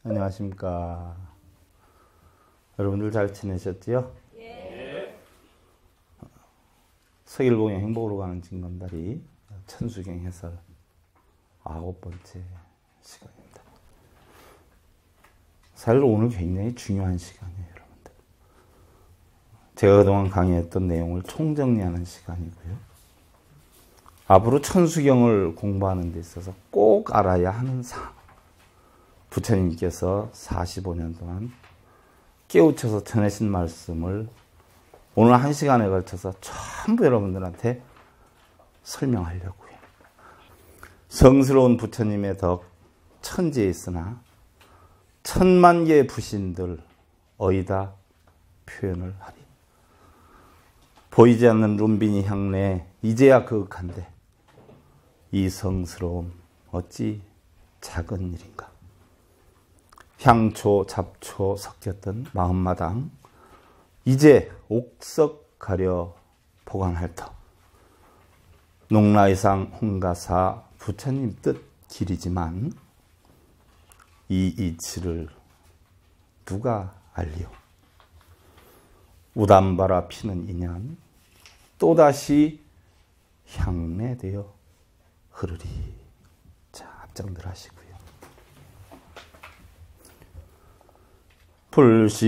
안녕하십니까. 여러분들 잘 지내셨지요? 예. 서길공의 행복으로 가는 징검다리 천수경 해설 9번째 시간입니다. 사실 오늘 굉장히 중요한 시간이에요, 여러분들. 제가 그동안 강의했던 내용을 총정리하는 시간이고요. 앞으로 천수경을 공부하는 데 있어서 꼭 알아야 하는 사항. 부처님께서 45년 동안 깨우쳐서 전하신 말씀을 오늘 1시간에 걸쳐서 전부 여러분들한테 설명하려고요. 성스러운 부처님의 덕 천지에 있으나 천만 개의 부신들 어이다 표현을 하리. 보이지 않는 룸비니 향내 이제야 그윽한데 이 성스러움 어찌 작은 일인가. 향초, 잡초 섞였던 마음마당 이제 옥석 가려 보관할 터. 농라이상 홍가사 부처님 뜻 길이지만 이 이치를 누가 알리오. 우담바라 피는 인연 또다시 향내되어 흐르리. 자, 합장들 하시고요. 불시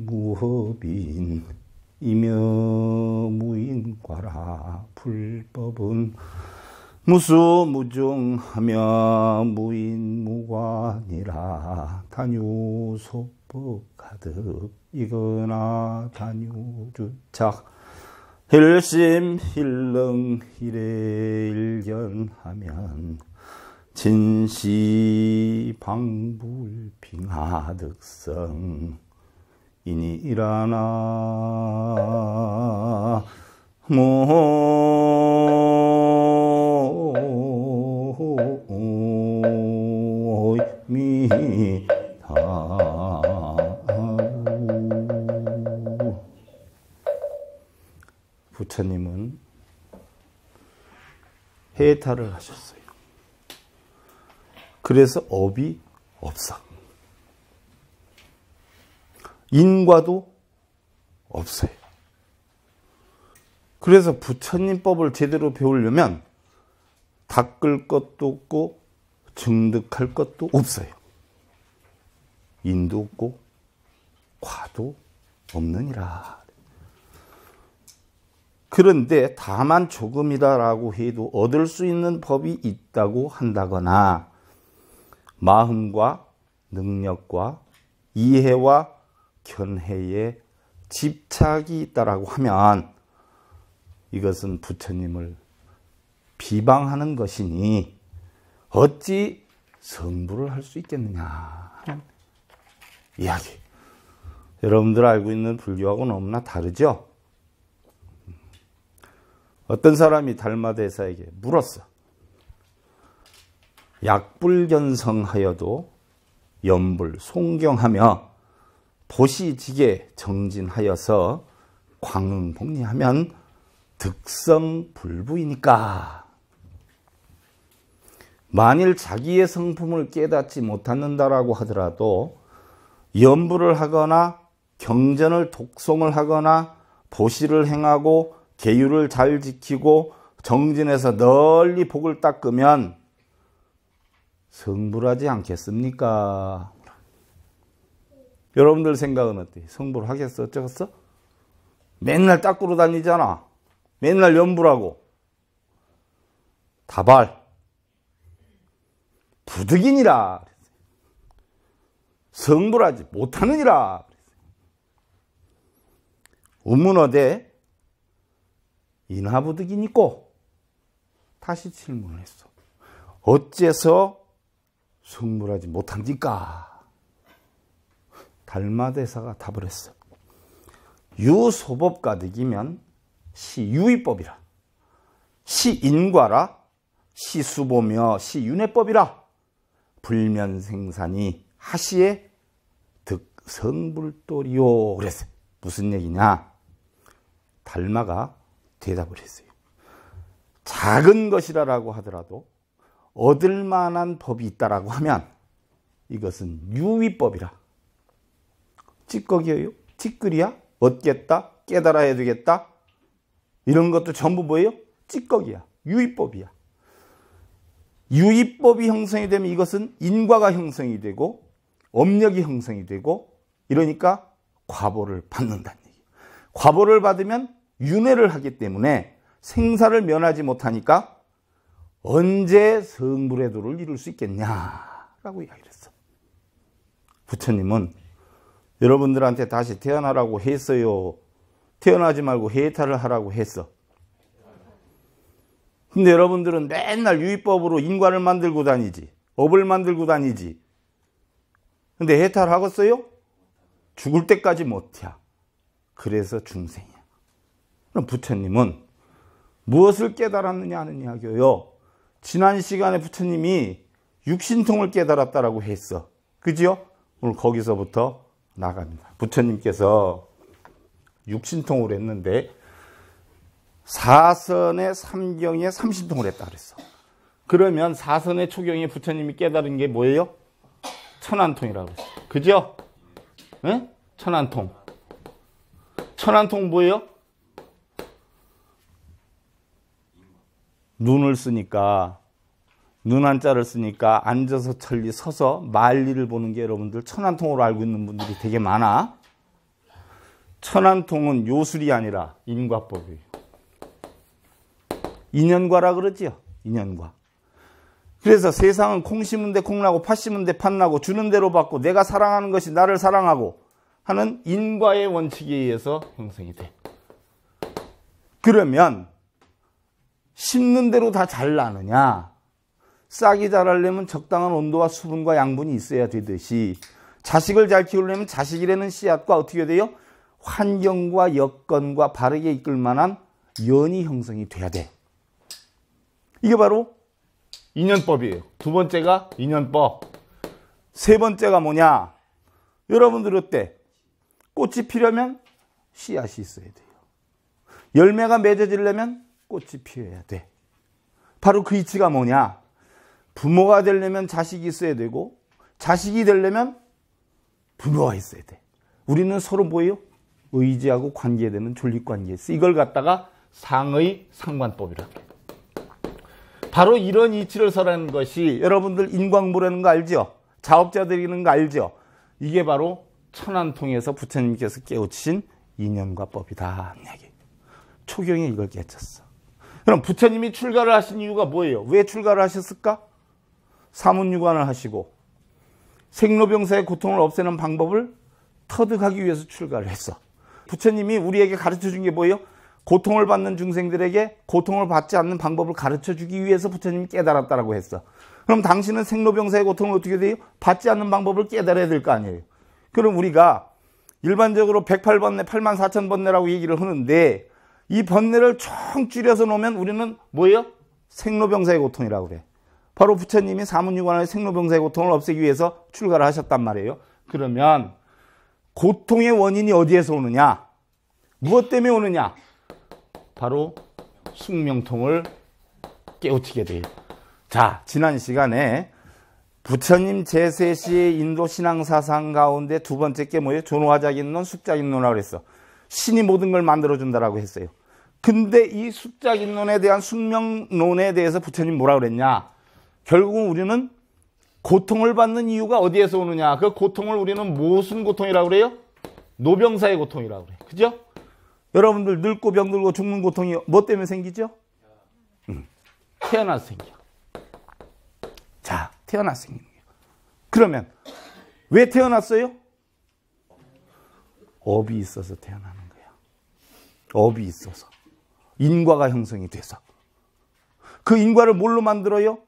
무허빈 이며 무인과라. 불법은 무수무중하며 무인무관이라. 단유소법 가득 이거나 단유주착 일심일능 일일견하면 진시방불빙하득성 이니 일하나 모이미타우. 부처님은 해탈을 하셨어요. 그래서 업이 없어. 인과도 없어요. 그래서 부처님 법을 제대로 배우려면 닦을 것도 없고 증득할 것도 없어요. 인도 없고 과도 없느니라. 그런데 다만 조금이다라고 해도 얻을 수 있는 법이 있다고 한다거나 마음과 능력과 이해와 견해에 집착이 있다라고 하면 이것은 부처님을 비방하는 것이니 어찌 성불을 할 수 있겠느냐 하는 이야기. 여러분들 알고 있는 불교하고 너무나 다르죠? 어떤 사람이 달마대사에게 물었어. 약불견성하여도 염불, 송경하며 보시지게 정진하여서 광응복리하면 득성불부이니까. 만일 자기의 성품을 깨닫지 못한다라고 하더라도 염불을 하거나 경전을 독송을 하거나 보시를 행하고 계율을 잘 지키고 정진해서 널리 복을 닦으면 성불하지 않겠습니까? 여러분들 생각은 어때요? 성불하겠어? 어쩌겠어? 맨날 닦으러 다니잖아. 맨날 염불하고. 다발 부득이니라. 성불하지 못하느니라. 우문어대 인하부득이니꼬. 다시 질문을 했어. 어째서 성불하지 못합니까? 달마대사가 답을 했어. 유소법가득이면 시유의법이라. 시인과라. 시수보며 시윤회법이라. 불면생산이 하시에 득성불도리요. 그랬어요. 무슨 얘기냐? 달마가 대답을 했어요. 작은 것이라고 하더라도 얻을 만한 법이 있다라고 하면 이것은 유의법이라. 찌꺼기예요? 찌끄리야? 얻겠다? 깨달아야 되겠다? 이런 것도 전부 뭐예요? 찌꺼기야. 유의법이야. 유의법이 형성이 되면 이것은 인과가 형성이 되고 업력이 형성이 되고 이러니까 과보를 받는다는 얘기예요. 과보를 받으면 윤회를 하기 때문에 생사를 면하지 못하니까 언제 성불의 도를 이룰 수 있겠냐라고 이야기를 했어. 부처님은 여러분들한테 다시 태어나라고 했어요? 태어나지 말고 해탈을 하라고 했어? 근데 여러분들은 맨날 유의법으로 인과를 만들고 다니지, 업을 만들고 다니지. 근데 해탈하겠어요? 죽을 때까지 못해. 그래서 중생이야. 그럼 부처님은 무엇을 깨달았느냐 하는 이야기예요. 지난 시간에 부처님이 육신통을 깨달았다라고 했어. 그죠? 오늘 거기서부터 나갑니다. 부처님께서 육신통을 했는데 사선의 삼경에 삼신통을 했다 그랬어. 그러면 사선의 초경에 부처님이 깨달은 게 뭐예요? 천안통이라고 그랬어. 그죠? 네? 천안통. 천안통 뭐예요? 눈을 쓰니까, 눈 한자를 쓰니까 앉아서 천리, 서서 만리를 보는 게 여러분들 천안통으로 알고 있는 분들이 되게 많아. 천안통은 요술이 아니라 인과법이에요. 인연과라 그러지요. 인연과. 그래서 세상은 콩 심은 데 콩 나고 팥 심은 데 팥 나고 주는 대로 받고 내가 사랑하는 것이 나를 사랑하고 하는 인과의 원칙에 의해서 형성이 돼. 그러면 심는 대로 다 잘 나느냐? 싹이 자라려면 적당한 온도와 수분과 양분이 있어야 되듯이 자식을 잘 키우려면 자식이라는 씨앗과 어떻게 돼요? 환경과 여건과 바르게 이끌 만한 연이 형성이 돼야 돼. 이게 바로 인연법이에요. 두 번째가 인연법. 세 번째가 뭐냐? 여러분들 어때? 꽃이 피려면 씨앗이 있어야 돼요. 열매가 맺어지려면 꽃이 피어야 돼. 바로 그 이치가 뭐냐? 부모가 되려면 자식이 있어야 되고 자식이 되려면 부모가 있어야 돼. 우리는 서로 뭐예요? 의지하고 관계되는 존립관계에 있어. 이걸 갖다가 상의 상관법이라고 해요. 바로 이런 이치를 설하는 것이 여러분들 인광보라는 거 알죠? 자업자들이는 거 알죠? 이게 바로 천안통에서 부처님께서 깨우치신 인연과법이다. 초경에 이걸 깨쳤어. 그럼 부처님이 출가를 하신 이유가 뭐예요? 왜 출가를 하셨을까? 사문유관을 하시고 생로병사의 고통을 없애는 방법을 터득하기 위해서 출가를 했어. 부처님이 우리에게 가르쳐준 게 뭐예요? 고통을 받는 중생들에게 고통을 받지 않는 방법을 가르쳐주기 위해서 부처님이 깨달았다라고 했어. 그럼 당신은 생로병사의 고통을 어떻게 돼요? 받지 않는 방법을 깨달아야 될 거 아니에요. 그럼 우리가 일반적으로 108번뇌, 84,000번뇌라고 얘기를 하는데 이 번뇌를 총 줄여서 놓으면 우리는 뭐예요? 생로병사의 고통이라고 그래. 바로 부처님이 사문유관의 생로병사의 고통을 없애기 위해서 출가를 하셨단 말이에요. 그러면 고통의 원인이 어디에서 오느냐? 무엇 때문에 오느냐? 바로 숙명통을 깨우치게 돼요. 자, 지난 시간에 부처님 제3시의 인도 신앙사상 가운데 두 번째 게 뭐예요? 존화작인론, 숙작인론이라고 그랬어. 신이 모든 걸 만들어준다라고 했어요. 근데 이 숙작인론에 대한 숙명론에 대해서 부처님 뭐라 그랬냐? 결국은 우리는 고통을 받는 이유가 어디에서 오느냐? 그 고통을 우리는 무슨 고통이라고 그래요? 노병사의 고통이라고 그래요. 그죠? 여러분들 늙고 병들고 죽는 고통이 뭐 때문에 생기죠? 태어나서 생겨. 자, 태어나서 생기는 거예요. 그러면 왜 태어났어요? 업이 있어서 태어나는 거야. 업이 있어서. 인과가 형성이 돼서. 그 인과를 뭘로 만들어요?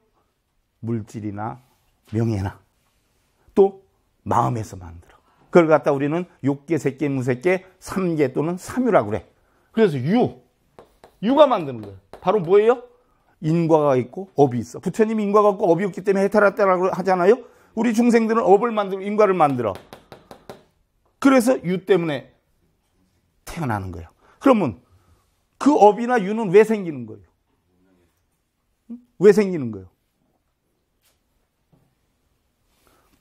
물질이나 명예나 또 마음에서 만들어. 그걸 갖다 우리는 욕계, 색계, 무색계, 삼계 또는 삼유라고 그래. 그래서 유가 만드는 거예요. 바로 뭐예요? 인과가 있고 업이 있어. 부처님이 인과가 없고 업이 없기 때문에 해탈했다라고 하잖아요. 우리 중생들은 업을 만들고 인과를 만들어. 그래서 유 때문에 태어나는 거예요. 그러면 그 업이나 유는 왜 생기는 거예요? 왜 생기는 거예요?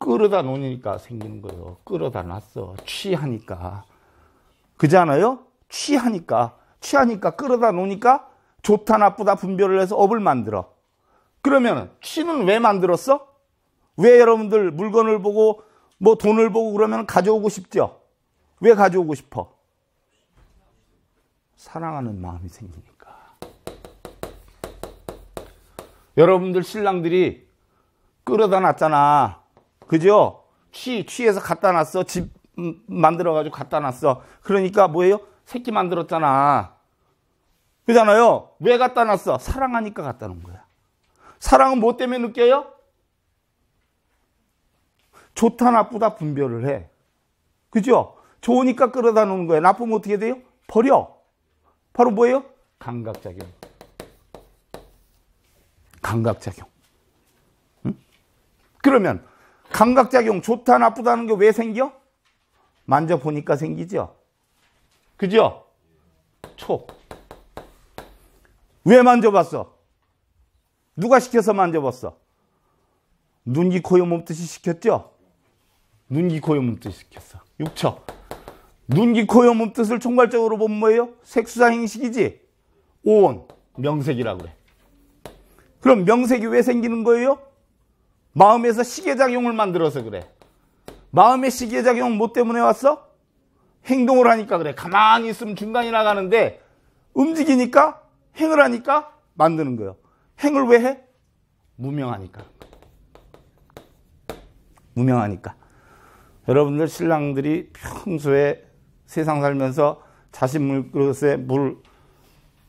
끌어다 놓으니까 생기는 거예요. 끌어다 놨어. 취하니까. 그지 않아요? 취하니까 끌어다 놓으니까 좋다 나쁘다 분별을 해서 업을 만들어. 그러면 취는 왜 만들었어? 왜 여러분들 물건을 보고 뭐 돈을 보고 그러면 가져오고 싶죠? 왜 가져오고 싶어? 사랑하는 마음이 생기니까. 여러분들 신랑들이 끌어다 놨잖아. 그죠? 취해서 갖다 놨어. 집 만들어가지고 갖다 놨어. 그러니까 뭐예요? 새끼 만들었잖아. 그잖아요. 왜 갖다 놨어? 사랑하니까 갖다 놓은 거야. 사랑은 뭐 때문에 느껴요? 좋다 나쁘다 분별을 해. 그죠? 좋으니까 끌어다 놓는 거야. 나쁘면 어떻게 돼요? 버려. 바로 뭐예요? 감각작용. 감각작용. 응? 그러면 감각작용 좋다 나쁘다는 게 왜 생겨? 만져보니까 생기죠. 그죠? 촉. 왜 만져봤어? 누가 시켜서 만져봤어? 눈, 귀, 코, 여, 몸, 뜻이 시켰죠? 눈, 귀, 코, 여, 몸, 뜻이 시켰어. 6초. 눈, 귀, 코, 여, 몸, 뜻을 총괄적으로 보면 뭐예요? 색수사 행식이지? 오온, 명색이라고 그래. 그럼 명색이 왜 생기는 거예요? 마음에서 시계작용을 만들어서 그래. 마음의 시계작용은 뭐 때문에 왔어? 행동을 하니까 그래. 가만히 있으면 중간이 나가는데 움직이니까 행을 하니까 만드는 거예요. 행을 왜 해? 무명하니까. 무명하니까. 여러분들 신랑들이 평소에 세상 살면서 자신 물그릇에 물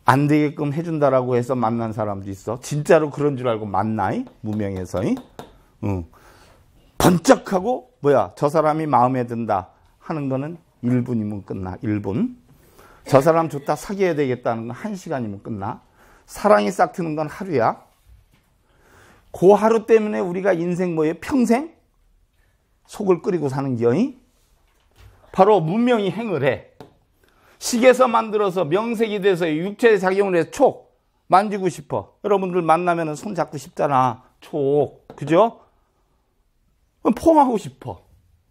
안 되게끔 해준다라고 해서 만난 사람도 있어. 진짜로 그런 줄 알고 만나이? 무명해서. 응. 번쩍하고 저 사람이 마음에 든다 하는 거는 1분이면 끝나. 1분. 저 사람 좋다 사귀어야 되겠다는 건 1시간이면 끝나. 사랑이 싹 트는 건 하루야. 그 하루 때문에 우리가 인생 뭐예요? 평생 속을 끓이고 사는 기어이? 바로 문명이 행을 해. 식에서 만들어서 명색이 돼서 육체에 작용을 해서 촉 만지고 싶어. 여러분들 만나면 손 잡고 싶잖아. 촉. 그죠? 포옹하고 싶어.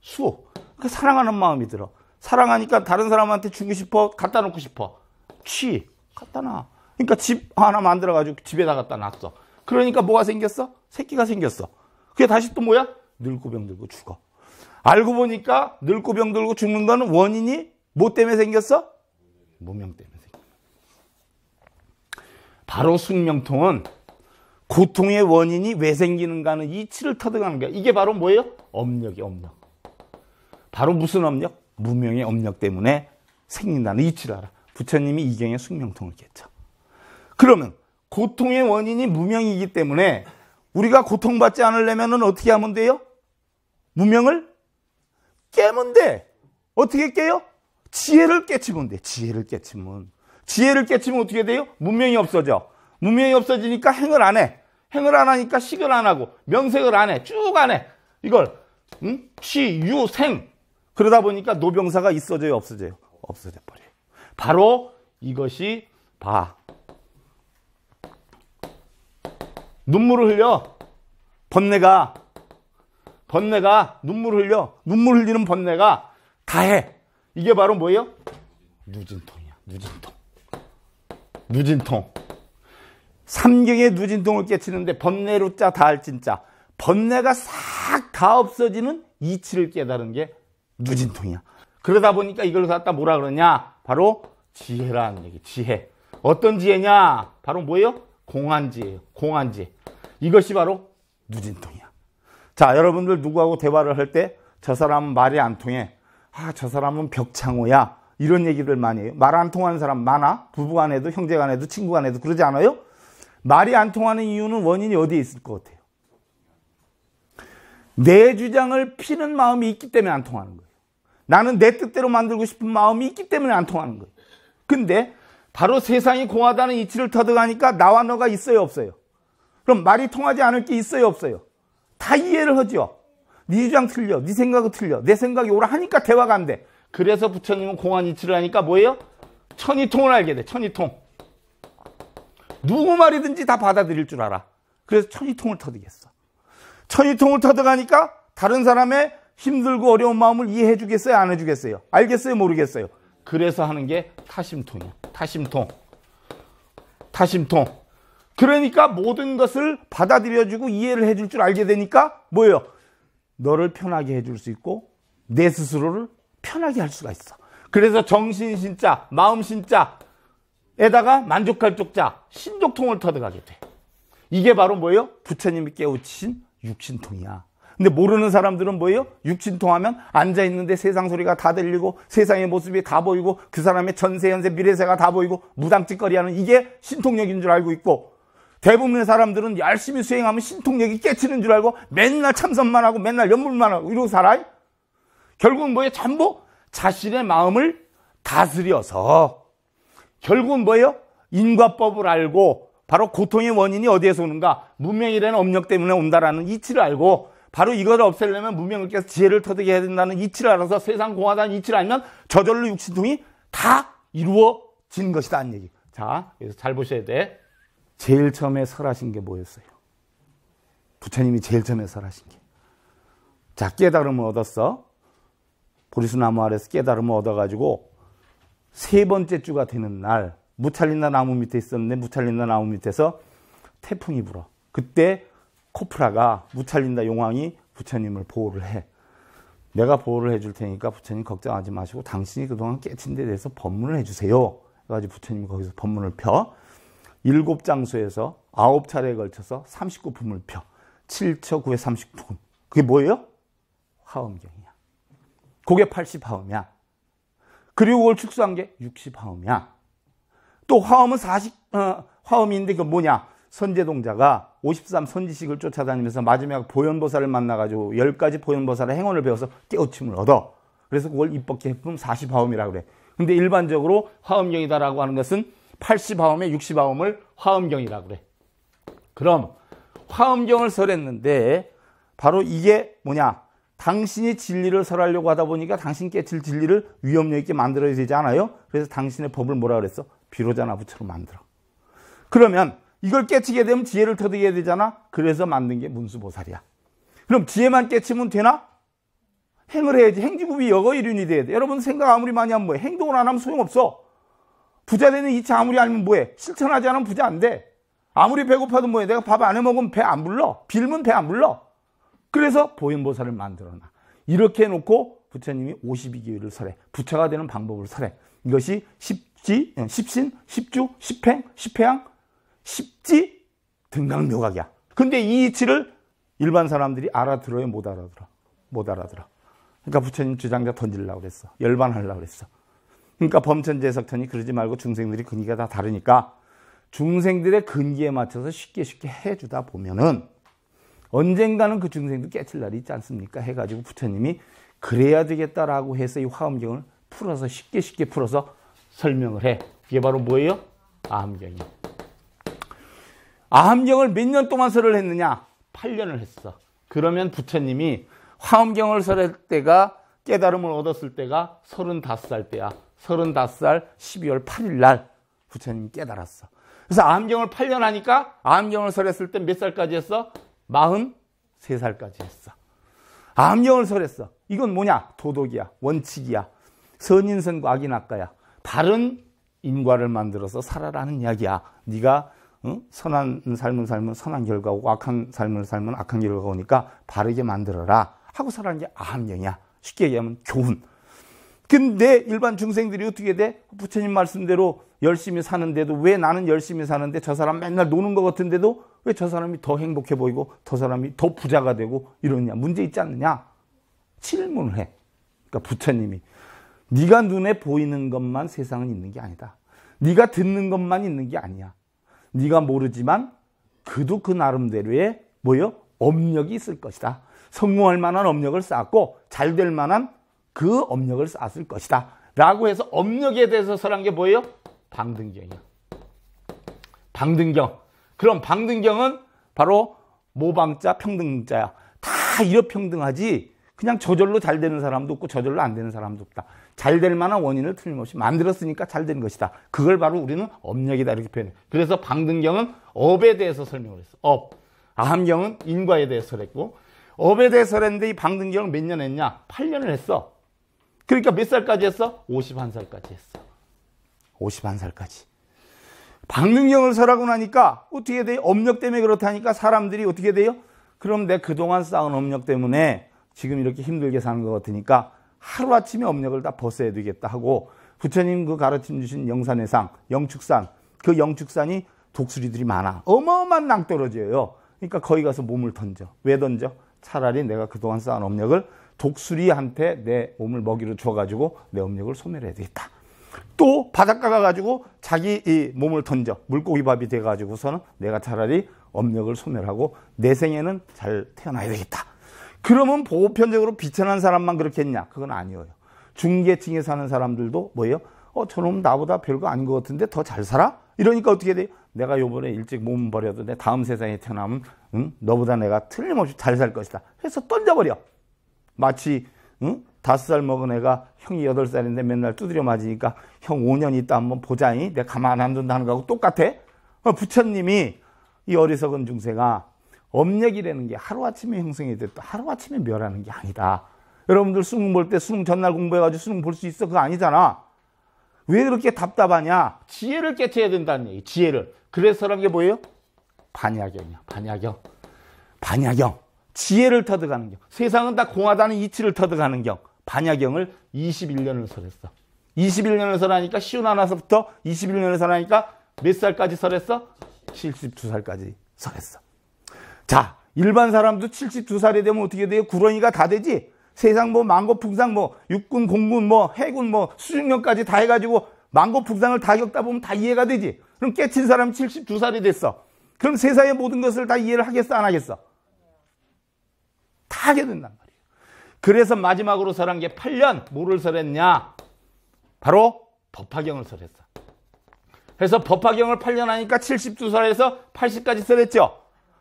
수. 그러니까 사랑하는 마음이 들어. 사랑하니까 다른 사람한테 주고 싶어. 갖다 놓고 싶어. 취. 갖다 놔. 그러니까 집 하나 만들어가지고 집에다 갖다 놨어. 그러니까 뭐가 생겼어? 새끼가 생겼어. 그게 다시 또 뭐야? 늙고 병들고 죽어. 알고 보니까 늙고 병들고 죽는 거는 원인이 뭐 때문에 생겼어? 무명 때문에 생겼어. 바로 숙명통은 고통의 원인이 왜 생기는가 하는 이치를 터득하는 거야. 이게 바로 뭐예요? 업력이 업력. 바로 무슨 업력? 무명의 업력 때문에 생긴다는 이치를 알아. 부처님이 이경에 숙명통을 깼죠. 그러면 고통의 원인이 무명이기 때문에 우리가 고통받지 않으려면 어떻게 하면 돼요? 무명을 깨면 돼. 어떻게 깨요? 지혜를 깨치면 돼. 지혜를 깨치면 어떻게 돼요? 무명이 없어져. 무명이 없어지니까 행을 안 해. 행을 안 하니까 식을 안 하고 명색을 안 해. 쭉 안 해. 이걸 취, 유, 생. 그러다 보니까 노병사가 있어져요? 없어져요? 없어져 버려요. 바로 이것이 눈물을 흘려. 번뇌가 눈물을 흘려. 눈물 흘리는 번뇌가 다 해. 이게 바로 뭐예요? 누진통이야. 누진통. 삼경의 누진통을 깨치는데 번뇌로 짜 다할 진짜. 번뇌가 싹 다 없어지는 이치를 깨달은 게 누진통이야. 그러다 보니까 이걸 갖다 뭐라 그러냐? 바로 지혜라는 얘기. 지혜. 어떤 지혜냐? 바로 뭐예요? 공안지혜예요. 공안지혜. 이것이 바로 누진통이야. 자, 여러분들 누구하고 대화를 할 때 저 사람은 말이 안 통해. 저 사람은 벽창호야. 이런 얘기를 많이 해요. 말 안 통하는 사람 많아. 부부간에도 형제간에도 친구간에도 그러지 않아요? 말이 안 통하는 이유는 원인이 어디에 있을 것 같아요? 내 주장을 피는 마음이 있기 때문에 안 통하는 거예요. 나는 내 뜻대로 만들고 싶은 마음이 있기 때문에 안 통하는 거예요. 근데 바로 세상이 공하다는 이치를 터득하니까 나와 너가 있어요, 없어요? 그럼 말이 통하지 않을 게 있어요, 없어요? 다 이해를 하죠. 네 주장 틀려, 네 생각은 틀려, 내 생각이 옳아 하니까 대화가 안 돼. 그래서 부처님은 공한 이치를 하니까 뭐예요? 천이통을 알게 돼. 천이통. 누구 말이든지 다 받아들일 줄 알아. 그래서 천이통을 터득했어. 천이통을 터득하니까 다른 사람의 힘들고 어려운 마음을 이해해 주겠어요? 안 해주겠어요? 알겠어요? 모르겠어요? 그래서 하는 게 타심통이야. 타심통. 그러니까 모든 것을 받아들여주고 이해를 해줄 줄 알게 되니까 뭐예요? 너를 편하게 해줄 수 있고 내 스스로를 편하게 할 수가 있어. 그래서 정신신자, 마음신자에다가 만족할 쪽자, 신족통을 터득하게 돼. 이게 바로 뭐예요? 부처님이 깨우치신 육신통이야. 근데 모르는 사람들은 뭐예요? 육신통하면 앉아있는데 세상 소리가 다 들리고 세상의 모습이 다 보이고 그 사람의 전세, 현세, 미래세가 다 보이고 무당짓거리하는 이게 신통력인 줄 알고 있고, 대부분의 사람들은 열심히 수행하면 신통력이 깨치는 줄 알고 맨날 참선만 하고 맨날 연불만 하고 이러고 살아요. 결국은 뭐예요? 전부 자신의 마음을 다스려서 결국은 뭐예요? 인과법을 알고 바로 고통의 원인이 어디에서 오는가? 문명이라는 업력 때문에 온다라는 이치를 알고 바로 이걸 없애려면 문명을 깨서 지혜를 터득해야 된다는 이치를 알아서 세상 공하다는 이치를 알면 저절로 육신통이 다 이루어진 것이다 하는 얘기. 자, 그래서 잘 보셔야 돼. 제일 처음에 설하신 게 뭐였어요? 부처님이 제일 처음에 설하신 게. 자, 깨달음을 얻었어. 보리수나무 아래서 깨달음을 얻어가지고 세 번째 주가 되는 날 무찰린다 나무 밑에 있었는데 무찰린다 나무 밑에서 태풍이 불어. 그때 코프라가 무찰린다 용왕이 부처님을 보호를 해. 내가 보호를 해줄 테니까 부처님 걱정하지 마시고 당신이 그동안 깨친 데 대해서 법문을 해주세요. 그래가지고 부처님이 거기서 법문을 펴. 7장소에서 9차례에 걸쳐서 39품을 펴. 7처 9회 39품. 그게 뭐예요? 화엄경이야. 그게 80화엄이야. 그리고 그걸 축소한 게 60화엄이야. 또 화엄은 화엄인데 그 뭐냐? 선제동자가 53 선지식을 쫓아다니면서 마지막 보현보살을 만나가지고 10가지 보현보살의 행원을 배워서 깨우침을 얻어. 그래서 그걸 입법계 해품 40화엄이라고 그래. 근데 일반적으로 화엄경이다라고 하는 것은 80화엄에 60화엄을 화엄경이라고 그래. 그럼 화엄경을 설했는데 바로 이게 뭐냐? 당신이 진리를 설하려고 하다 보니까 당신 깨칠 진리를 위험력 있게 만들어야 되지 않아요? 그래서 당신의 법을 뭐라 그랬어? 비로자나부처로 만들어. 그러면 이걸 깨치게 되면 지혜를 터득해야 되잖아? 그래서 만든 게 문수보살이야. 그럼 지혜만 깨치면 되나? 행을 해야지. 행지구비 여거일륜이 돼야 돼. 여러분 생각 아무리 많이 하면 뭐해? 행동을 안 하면 소용없어. 부자 되는 이치 아무리 알면 뭐해? 실천하지 않으면 부자 안 돼. 아무리 배고파도 뭐해? 내가 밥 안 해먹으면 배 안 불러. 빌면 배 안 불러. 그래서 보현보살을 만들어놔. 이렇게 해놓고 부처님이 52기를 설해. 부처가 되는 방법을 설해. 이것이 십신, 십주, 십행, 십회양, 십지, 등강묘각이야. 근데 이 이치를 일반 사람들이 알아들어요? 못 알아들어? 못 알아들어. 그러니까 부처님 주장자 던지려고 그랬어. 열반하려고 그랬어. 그러니까 범천재석천이 그러지 말고 중생들이 근기가 다 다르니까 중생들의 근기에 맞춰서 쉽게 해주다 보면은 언젠가는 그 중생도 깨칠 날이 있지 않습니까? 해가지고 부처님이 그래야 되겠다라고 해서 이 화엄경을 풀어서 쉽게 풀어서 설명을 해. 이게 바로 뭐예요? 아함경이에요. 아함경을 몇 년 동안 설을 했느냐? 8년을 했어. 그러면 부처님이 화엄경을 설할 때가 깨달음을 얻었을 때가 35살 때야. 35살 12월 8일 날 부처님이 깨달았어. 그래서 아함경을 8년 하니까 아함경을 설했을 때 몇 살까지 했어? 43살까지 했어. 아함경을 설했어. 이건 뭐냐? 도덕이야. 원칙이야. 선인선과 악인악가야. 바른 인과를 만들어서 살아라는 이야기야. 네가 선한 삶을 살면 선한 결과고 악한 삶을 살면 악한 결과가 오니까 바르게 만들어라 하고 살아는 게 아함경이야. 쉽게 얘기하면 교훈. 근데 일반 중생들이 어떻게 돼? 부처님 말씀대로 열심히 사는데도 왜 나는 열심히 사는데 저 사람 맨날 노는 것 같은데도 왜 저 사람이 더 행복해 보이고 저 사람이 더 부자가 되고 이러냐? 문제 있지 않느냐? 질문을 해. 그러니까 부처님이 네가 눈에 보이는 것만 세상은 있는 게 아니다. 네가 듣는 것만 있는 게 아니야. 네가 모르지만 그도 그 나름대로의 뭐요? 업력이 있을 것이다. 성공할 만한 업력을 쌓았고 잘 될 만한 그 업력을 쌓았을 것이다. 라고 해서 업력에 대해서 설한 게 뭐예요? 방등경이야. 방등경. 그럼 방등경은 바로 모방자, 평등자야. 다 일업평등하지 그냥 저절로 잘 되는 사람도 없고 저절로 안 되는 사람도 없다. 잘 될 만한 원인을 틀림없이 만들었으니까 잘 된 것이다. 그걸 바로 우리는 업력이다 이렇게 표현해. 그래서 방등경은 업에 대해서 설명을 했어. 업. 아함경은 인과에 대해서 설했고 업에 대해서 했는데 이 방등경을 몇 년 했냐? 8년을 했어. 그러니까 몇 살까지 했어? 51살까지 했어. 51살까지. 방등경을 설하고 나니까 어떻게 돼요? 업력 때문에 그렇다니까 사람들이 어떻게 돼요? 그럼 내 그동안 쌓은 업력 때문에 지금 이렇게 힘들게 사는 것 같으니까 하루아침에 업력을 다 벗어야 되겠다 하고 부처님 그 가르침 주신 영산의 상, 영축산, 그 영축산이 독수리들이 많아. 어마어마한 낭떠러지예요. 그러니까 거기 가서 몸을 던져. 왜 던져? 차라리 내가 그동안 쌓은 업력을 독수리한테 내 몸을 먹이로 줘가지고 내 업력을 소멸해야 되겠다. 또 바닷가 가가지고 자기 이 몸을 던져. 물고기밥이 돼가지고서는 내가 차라리 업력을 소멸하고 내 생에는 잘 태어나야 되겠다. 그러면 보편적으로 비천한 사람만 그렇게 했냐? 그건 아니에요. 중계층에 사는 사람들도 뭐예요? 저놈 나보다 별거 아닌 것 같은데 더 잘 살아? 이러니까 어떻게 돼요? 내가 요번에 일찍 몸 버려도 내 다음 세상에 태어나면 너보다 내가 틀림없이 잘 살 것이다. 해서 던져버려. 마치 5살 먹은 애가 형이 8살인데 맨날 두드려 맞으니까 형 5년 있다 한번 보자니 내가 가만 안 둔다는 거하고 똑같아. 부처님이 이 어리석은 중생아 업력이라는 게 하루아침에 형성이 됐다. 하루아침에 멸하는 게 아니다. 여러분들 수능 볼 때 수능 전날 공부해가지고 수능 볼 수 있어? 그거 아니잖아. 왜 그렇게 답답하냐? 지혜를 깨쳐야 된다는 얘기. 지혜를. 그래서 그런 게 뭐예요? 반야경이야. 반야경. 반야경. 지혜를 터득하는 경. 세상은 다 공하다는 이치를 터득하는 경. 반야경을 21년을 설했어. 21년을 설하니까 시운 하나서부터 21년을 설하니까 몇 살까지 설했어? 72살까지 설했어. 자, 일반 사람도 72살이 되면 어떻게 돼요? 구렁이가 다 되지? 세상 뭐 만고풍상 뭐 육군, 공군, 뭐 해군, 뭐 수중력까지 다 해가지고 만고풍상을 다 겪다 보면 다 이해가 되지? 그럼 깨친 사람이 72살이 됐어. 그럼 세상의 모든 것을 다 이해를 하겠어, 안 하겠어? 다 하게 된단 말이에요. 그래서 마지막으로 설한 게 8년. 뭐를 설했냐? 바로 법화경을 설했어. 그래서 법화경을 8년 하니까 72살에서 80까지 설했죠.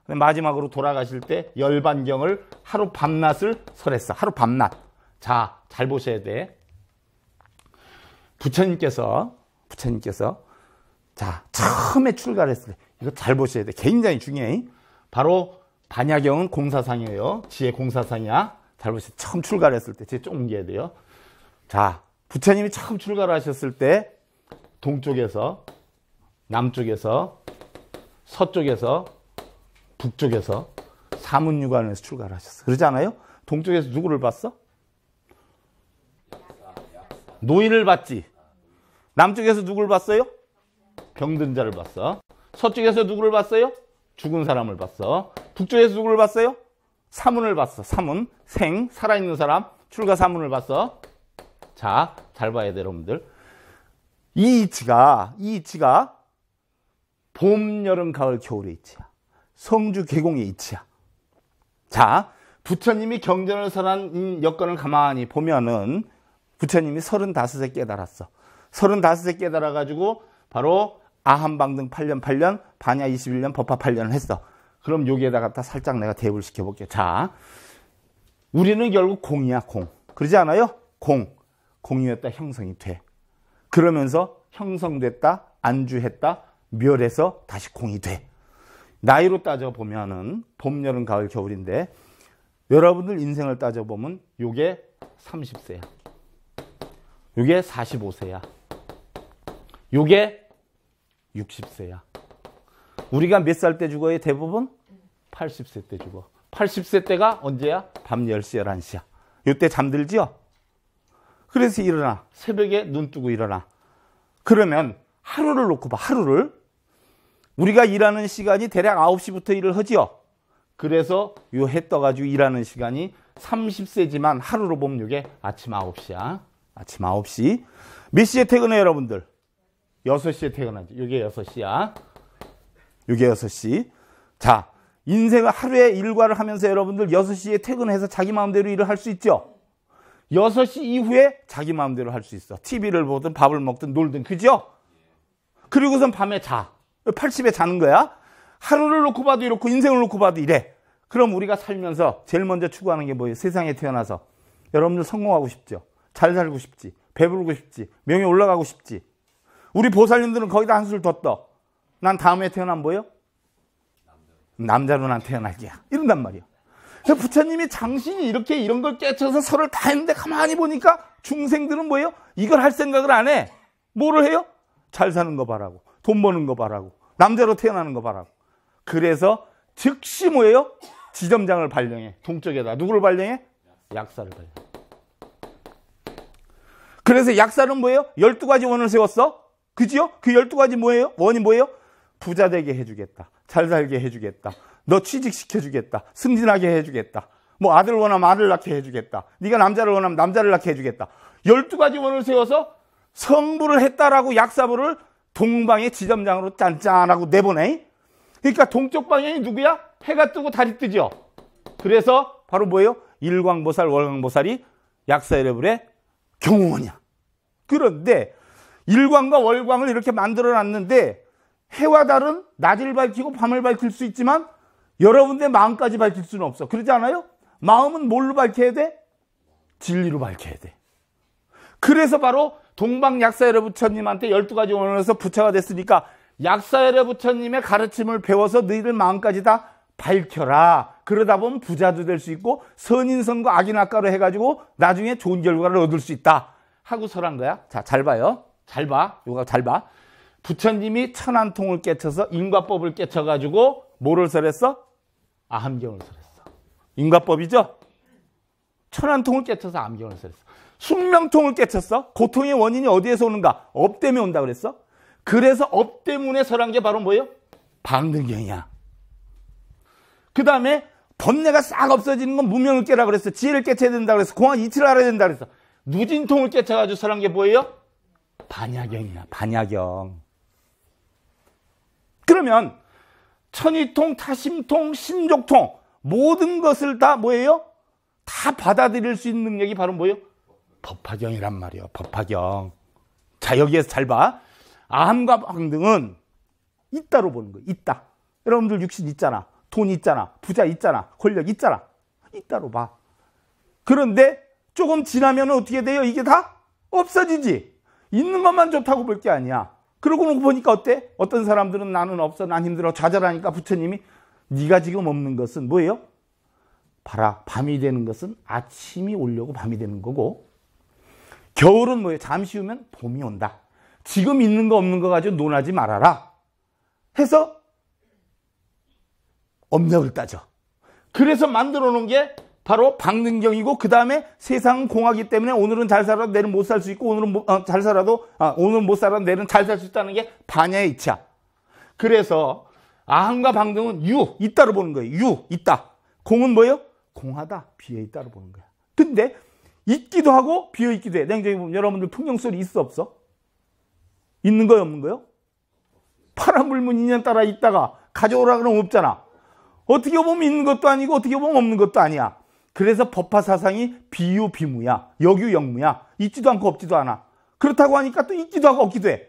마지막으로 돌아가실 때 열반경을 하루 밤낮을 설했어. 하루 밤낮. 자, 잘 보셔야 돼. 부처님께서 자, 처음에 출가를 했을 때 이거 잘 보셔야 돼. 굉장히 중요해. 바로 반야경은 공사상이에요. 지혜 공사상이야. 잘 보세요. 처음 출가를 했을 때 제가 좀 옮겨야 돼요. 자, 부처님이 처음 출가를 하셨을 때 동쪽에서, 남쪽에서, 서쪽에서, 북쪽에서 사문유관에서 출가를 하셨어. 그러지 않아요? 동쪽에서 누구를 봤어? 노인을 봤지. 남쪽에서 누구를 봤어요? 병든 자를 봤어. 서쪽에서 누구를 봤어요? 죽은 사람을 봤어. 북쪽에서 누구를 봤어요? 사문을 봤어. 사문, 생, 살아있는 사람, 출가 사문을 봤어. 자, 잘 봐야 돼, 여러분들. 이 이치가 봄, 여름, 가을, 겨울의 이치야. 성주 계공의 이치야. 자, 부처님이 경전을 설한 여건을 가만히 보면은 부처님이 35세 깨달았어. 35세 깨달아가지고 바로 아한방등 8년, 반야 21년, 법화 8년을 했어. 그럼 여기에다 갖다 살짝 내가 대입을 시켜볼게요. 자, 우리는 결국 공이야, 공. 그러지 않아요? 공이었다 형성이 돼. 그러면서 형성됐다, 안주했다, 멸해서 다시 공이 돼. 나이로 따져보면은 봄, 여름, 가을, 겨울인데 여러분들 인생을 따져보면 요게 30세야. 요게 45세야. 요게 60세야. 우리가 몇 살 때 죽어요? 대부분 80세 때 죽어. 80세 때가 언제야? 밤 10시, 11시야. 요때 잠들지요? 그래서 일어나. 새벽에 눈 뜨고 일어나. 그러면 하루를 놓고 봐. 하루를. 우리가 일하는 시간이 대략 9시부터 일을 하지요. 그래서 요 해 떠가지고 일하는 시간이 30세지만 하루로 보면 이게 아침 9시야. 아침 9시. 몇 시에 퇴근해 여러분들? 6시에 퇴근하지. 이게 6시야. 이게 6시. 자, 인생을 하루에 일과를 하면서 여러분들 6시에 퇴근해서 자기 마음대로 일을 할 수 있죠? 6시 이후에 자기 마음대로 할 수 있어. TV를 보든 밥을 먹든 놀든. 그죠? 그리고선 밤에 자. 80에 자는 거야. 하루를 놓고 봐도 이렇고 인생을 놓고 봐도 이래. 그럼 우리가 살면서 제일 먼저 추구하는 게 뭐예요? 세상에 태어나서 여러분들 성공하고 싶죠? 잘 살고 싶지? 배부르고 싶지? 명예 올라가고 싶지? 우리 보살님들은 거기다 한술 더 떠. 난 다음에 태어나면 뭐예요? 남자로 난 태어날 게야. 이런단 말이야. 부처님이 장신이 이렇게 이런 걸 깨쳐서 설을 다 했는데 가만히 보니까 중생들은 뭐예요? 이걸 할 생각을 안 해. 뭐를 해요? 잘 사는 거 바라고, 돈 버는 거 바라고, 남자로 태어나는 거 바라고. 그래서 즉시 뭐예요? 지점장을 발령해. 동쪽에다. 누구를 발령해? 약사를 발령해. 그래서 약사는 뭐예요? 12가지 원을 세웠어. 그지요? 그 12가지 뭐예요? 원이 뭐예요? 부자 되게 해주겠다. 잘 살게 해주겠다. 너 취직시켜주겠다. 승진하게 해주겠다. 뭐 아들 원하면 아들 낳게 해주겠다. 네가 남자를 원하면 남자를 낳게 해주겠다. 12가지 원을 세워서 성불을 했다라고 약사부를 동방의 지점장으로 짠짠하고 내보내. 그러니까 동쪽 방향이 누구야? 해가 뜨고 달이 뜨죠. 그래서 바로 뭐예요? 일광보살, 월광보살이 약사여러분의 경호원이야. 그런데 일광과 월광을 이렇게 만들어 놨는데 해와 달은 낮을 밝히고 밤을 밝힐 수 있지만 여러분의 마음까지 밝힐 수는 없어. 그러지 않아요? 마음은 뭘로 밝혀야 돼? 진리로 밝혀야 돼. 그래서 바로 동방약사열애 부처님한테 12가지 원에서 부처가 됐으니까 약사열애 부처님의 가르침을 배워서 너희들 마음까지 다 밝혀라. 그러다 보면 부자도 될 수 있고 선인선과 악인악과로 해가지고 나중에 좋은 결과를 얻을 수 있다 하고 설한 거야. 자, 잘 봐요. 잘 봐. 요거 잘 봐. 부처님이 천안통을 깨쳐서 인과법을 깨쳐가지고 뭐를 설했어? 아함경을 설했어. 인과법이죠? 천안통을 깨쳐서 아함경을 설했어. 숙명통을 깨쳤어. 고통의 원인이 어디에서 오는가? 업 때문에 온다 그랬어. 그래서 업 때문에 설한 게 바로 뭐예요? 방등경이야. 그 다음에 번뇌가 싹 없어지는 건 무명을 깨라 그랬어. 지혜를 깨쳐야 된다 그랬어. 공학 이치를 알아야 된다 그랬어. 누진통을 깨쳐가지고 설한 게 뭐예요? 반야경이야. 반야경. 그러면 천의통, 타심통, 신족통 모든 것을 다 뭐예요? 다 받아들일 수 있는 능력이 바로 뭐예요? 법화경이란 말이에요. 법화경. 자, 여기에서 잘 봐. 아함과 방등은 있다로 보는 거예요. 있다. 여러분들 육신 있잖아. 돈 있잖아. 부자 있잖아. 권력 있잖아. 있다로 봐. 그런데 조금 지나면 어떻게 돼요? 이게 다 없어지지. 있는 것만 좋다고 볼 게 아니야. 그러고 보니까 어때? 어떤 사람들은 나는 없어, 난 힘들어, 좌절하니까 부처님이 네가 지금 없는 것은 뭐예요? 봐라, 밤이 되는 것은 아침이 오려고 밤이 되는 거고 겨울은 뭐예요? 잠시 후면 봄이 온다. 지금 있는 거 없는 거 가지고 논하지 말아라 해서 업력을 따져. 그래서 만들어 놓은 게 바로 방능경이고 그 다음에 세상은 공하기 때문에 오늘은 잘 살아도 내일은 못 살 수 있고 오늘은 잘 살아도 오늘은 못 살아도 내일은 잘 살 수 있다는 게 반야의 이치야. 그래서 아함과 방등은 유, 있다로 보는 거예요. 유, 있다. 공은 뭐예요? 공하다, 비어있다로 보는 거야. 근데 있기도 하고 비어있기도 해. 냉정히 보면 여러분들 풍경소리 있어 없어? 있는 거요 없는 거요? 파란 불문 인연 따라 있다가 가져오라 그러면 없잖아. 어떻게 보면 있는 것도 아니고 어떻게 보면 없는 것도 아니야. 그래서 법화 사상이 비유 비무야. 역유 역무야. 있지도 않고 없지도 않아. 그렇다고 하니까 또 있기도 하고 없기도 해.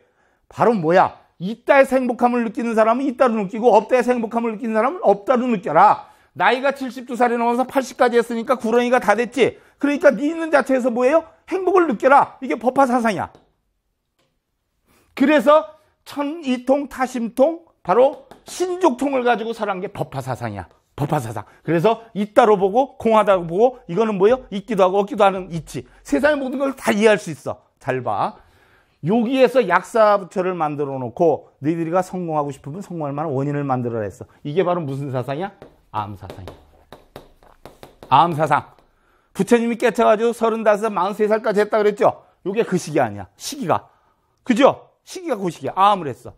바로 뭐야? 있다에서 행복함을 느끼는 사람은 있다로 느끼고 없다에서 행복함을 느끼는 사람은 없다로 느껴라. 나이가 72살이 넘어서 80까지 했으니까 구렁이가 다 됐지. 그러니까 네 있는 자체에서 뭐예요? 행복을 느껴라. 이게 법화 사상이야. 그래서 천이통 타심통 바로 신족통을 가지고 설한 게 법화 사상이야. 법화 사상. 그래서 있다로 보고 공하다고 보고 이거는 뭐예요? 있기도 하고 없기도 하는 이치. 세상의 모든 걸 다 이해할 수 있어. 잘 봐. 여기에서 약사부처를 만들어 놓고 너희들이가 성공하고 싶으면 성공할 만한 원인을 만들어라 했어. 이게 바로 무슨 사상이야? 아함 사상이야. 아함 사상. 부처님이 깨쳐가지고 35, 43살까지 했다 그랬죠? 이게 그 시기 아니야. 시기가. 그죠? 시기가 그 시기야. 아함을 했어.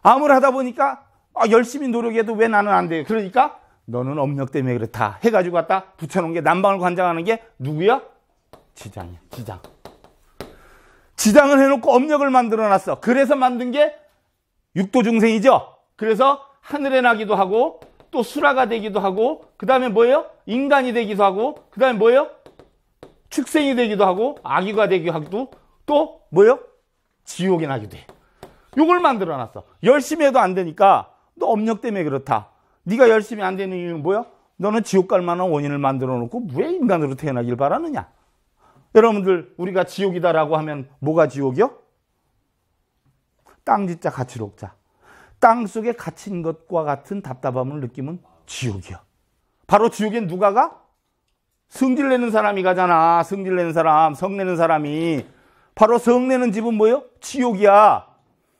아함을 하다 보니까 열심히 노력해도 왜 나는 안 돼? 그러니까 너는 업력 때문에 그렇다 해가지고 갖다 붙여놓은 게 남방을 관장하는 게 누구야? 지장이야. 지장. 지장을 해놓고 업력을 만들어놨어. 그래서 만든 게 육도중생이죠. 그래서 하늘에 나기도 하고 또 수라가 되기도 하고 그 다음에 뭐예요? 인간이 되기도 하고 그 다음에 뭐예요? 축생이 되기도 하고 아기가 되기도 하고 또 뭐예요? 지옥에 나기도 해. 요걸 만들어놨어. 열심히 해도 안 되니까 너 업력 때문에 그렇다. 네가 열심히 안 되는 이유는 뭐야? 너는 지옥 갈 만한 원인을 만들어 놓고 왜 인간으로 태어나길 바라느냐? 여러분들 우리가 지옥이다라고 하면 뭐가 지옥이요? 땅짓자 가치록자. 땅 속에 갇힌 것과 같은 답답함을 느끼면 지옥이야. 바로 지옥엔 누가 가? 성질내는 사람이 가잖아. 성질내는 사람, 성내는 사람이. 바로 성내는 집은 뭐예요? 지옥이야.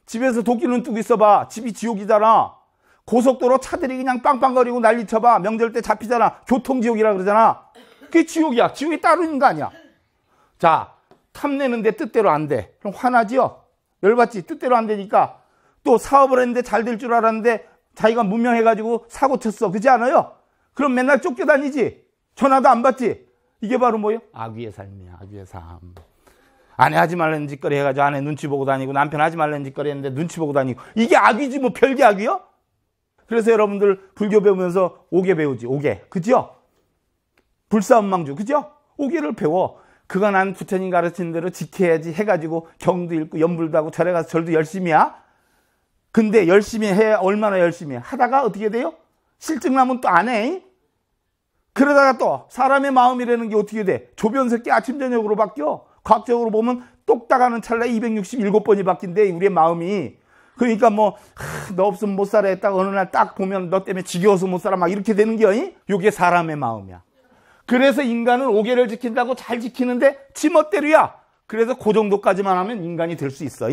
집에서 도끼는 뜨고 있어봐. 집이 지옥이잖아. 고속도로 차들이 그냥 빵빵거리고 난리쳐봐. 명절 때 잡히잖아. 교통지옥이라 그러잖아. 그게 지옥이야. 지옥이 따로 있는 거 아니야. 자, 탐내는데 뜻대로 안 돼. 그럼 화나지요? 열받지? 뜻대로 안 되니까. 또 사업을 했는데 잘 될 줄 알았는데 자기가 무명해가지고 사고 쳤어. 그렇지 않아요? 그럼 맨날 쫓겨다니지. 전화도 안 받지. 이게 바로 뭐예요? 악귀의 삶이야. 악귀의 삶. 아내 하지 말라는 짓거리 해가지고 아내 눈치 보고 다니고, 남편 하지 말라는 짓거리 했는데 눈치 보고 다니고. 이게 악이지 뭐 별게 악이요? 그래서 여러분들 불교 배우면서 오계 배우지. 오계. 그죠? 불사은망주. 그죠? 오계를 배워. 그건 난 부처님 가르치는 대로 지켜야지 해가지고 경도 읽고 연불도 하고 절에 가서 절도 열심히 해. 근데 열심히 해. 얼마나 열심히 해. 하다가 어떻게 돼요? 실증 나면 또 안 해. 그러다가 또 사람의 마음이라는 게 어떻게 돼? 조변석기 아침 저녁으로 바뀌어. 과학적으로 보면 똑딱하는 찰나에 267번이 바뀐대. 우리의 마음이. 그러니까 뭐 너 없으면 못 살아 했다가 어느 날 딱 보면 너 때문에 지겨워서 못 살아 막 이렇게 되는 게 이게 사람의 마음이야. 그래서 인간은 오계를 지킨다고 잘 지키는데 지멋대로야. 그래서 그 정도까지만 하면 인간이 될 수 있어.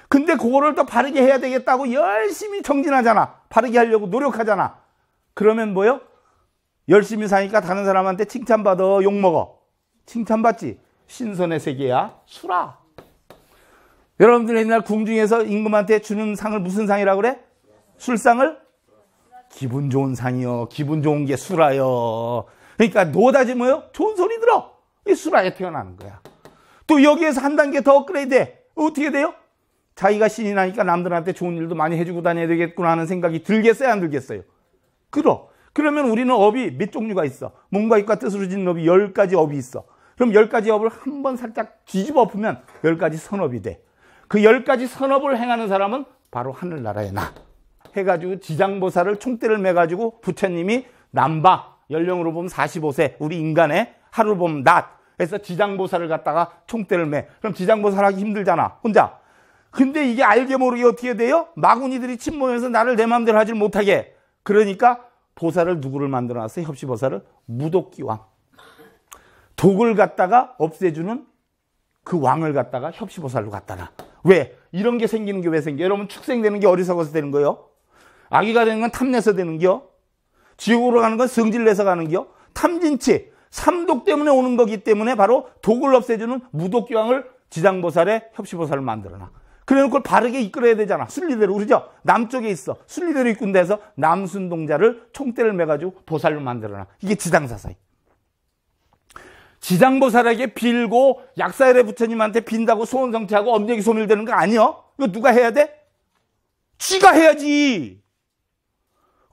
근데 그거를 더 바르게 해야 되겠다고 열심히 정진하잖아. 바르게 하려고 노력하잖아. 그러면 뭐요? 열심히 사니까 다른 사람한테 칭찬받아. 욕먹어. 칭찬받지. 신선의 세계야. 수라. 여러분들 옛날 궁중에서 임금한테 주는 상을 무슨 상이라고 그래? 술상을? 기분 좋은 상이요. 기분 좋은 게 수라요. 그러니까 노다지 뭐요? 좋은 소리 들어. 이 수라에 태어나는 거야. 또 여기에서 한 단계 더 업그레이드 해. 어떻게 돼요? 자기가 신이 나니까 남들한테 좋은 일도 많이 해주고 다녀야 되겠구나 하는 생각이 들겠어요? 안 들겠어요? 그러면 우리는 업이 몇 종류가 있어? 몸과 입과 뜻으로 짓는 업이 10가지 업이 있어. 그럼 10가지 업을 한번 살짝 뒤집어 엎으면 10가지 선업이 돼. 그 10가지 선업을 행하는 사람은 바로 하늘나라에 나. 해가지고 지장보살을 총대를 매가지고 부처님이 남바, 연령으로 보면 45세, 우리 인간의 하루를 보면 낮. 그래서 지장보살을 갖다가 총대를 매. 그럼 지장보살 하기 힘들잖아. 혼자. 근데 이게 알게 모르게 어떻게 돼요? 마구니들이 침모해서 나를 내 마음대로 하질 못하게. 그러니까 보살을 누구를 만들어놨어요? 협시보살을? 무독기왕. 독을 갖다가 없애주는 그 왕을 갖다가 협시보살로 갖다 놔. 왜? 이런 게 생기는 게 왜 생겨? 여러분 축생되는 게 어리석어서 되는 거요? 아기가 되는 건 탐내서 되는 겨? 지옥으로 가는 건 성질내서 가는 겨? 탐진치, 삼독 때문에 오는 거기 때문에 바로 독을 없애주는 무독기왕을 지장보살에 협시보살을 만들어놔. 그래 놓고 바르게 이끌어야 되잖아. 순리대로. 그러죠? 남쪽에 있어. 순리대로 이끈다 해서 남순동자를 총대를 매가지고 보살로 만들어놔. 이게 지장사사이. 지장보살에게 빌고 약사열의 부처님한테 빈다고 소원 성취하고 엄력이 소멸되는 거 아니요? 이거 누가 해야 돼? 지가 해야지.